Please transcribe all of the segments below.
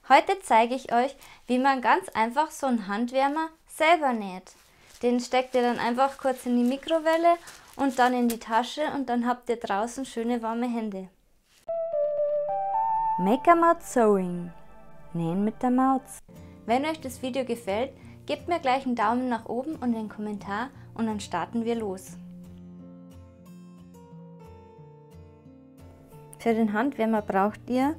Heute zeige ich euch, wie man ganz einfach so einen Handwärmer selber näht. Den steckt ihr dann einfach kurz in die Mikrowelle und dann in die Tasche und dann habt ihr draußen schöne warme Hände. Make a Maut Sewing. Nähen mit der Maus. Wenn euch das Video gefällt, gebt mir gleich einen Daumen nach oben und einen Kommentar und dann starten wir los. Für den Handwärmer braucht ihr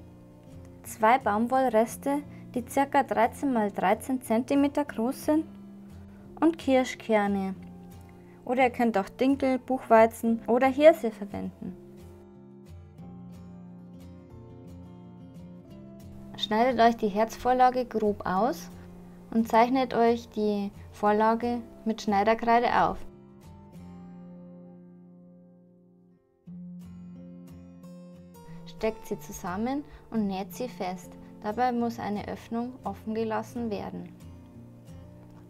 2 Baumwollreste, die ca. 13 x 13 cm groß sind, und Kirschkerne. Oder ihr könnt auch Dinkel, Buchweizen oder Hirse verwenden. Schneidet euch die Herzvorlage grob aus und zeichnet euch die Vorlage mit Schneiderkreide auf. Steckt sie zusammen und näht sie fest. Dabei muss eine Öffnung offen gelassen werden.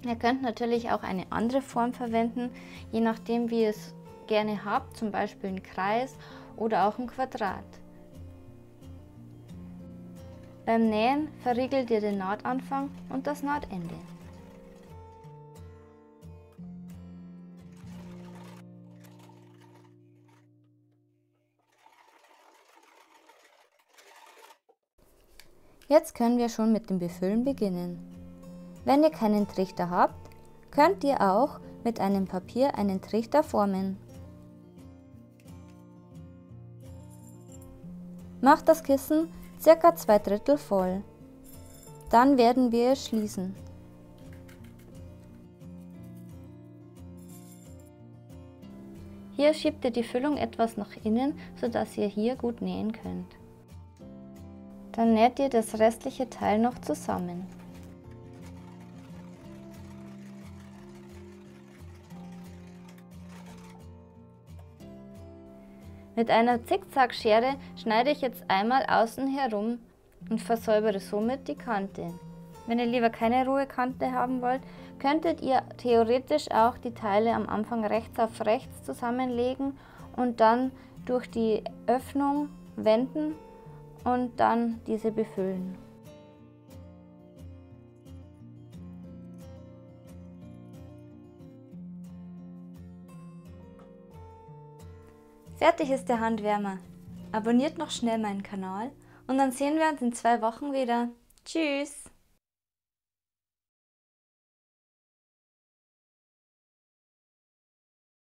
Ihr könnt natürlich auch eine andere Form verwenden, je nachdem wie ihr es gerne habt, zum Beispiel einen Kreis oder auch ein Quadrat. Beim Nähen verriegelt ihr den Nahtanfang und das Nahtende. Jetzt können wir schon mit dem Befüllen beginnen. Wenn ihr keinen Trichter habt, könnt ihr auch mit einem Papier einen Trichter formen. Macht das Kissen ca. 2/3 voll. Dann werden wir es schließen. Hier schiebt ihr die Füllung etwas nach innen, sodass ihr hier gut nähen könnt. Dann näht ihr das restliche Teil noch zusammen. Mit einer Zickzackschere schneide ich jetzt einmal außen herum und versäubere somit die Kante. Wenn ihr lieber keine rohe Kante haben wollt, könntet ihr theoretisch auch die Teile am Anfang rechts auf rechts zusammenlegen und dann durch die Öffnung wenden und dann diese befüllen. Fertig ist der Handwärmer. Abonniert noch schnell meinen Kanal und dann sehen wir uns in 2 Wochen wieder. Tschüss!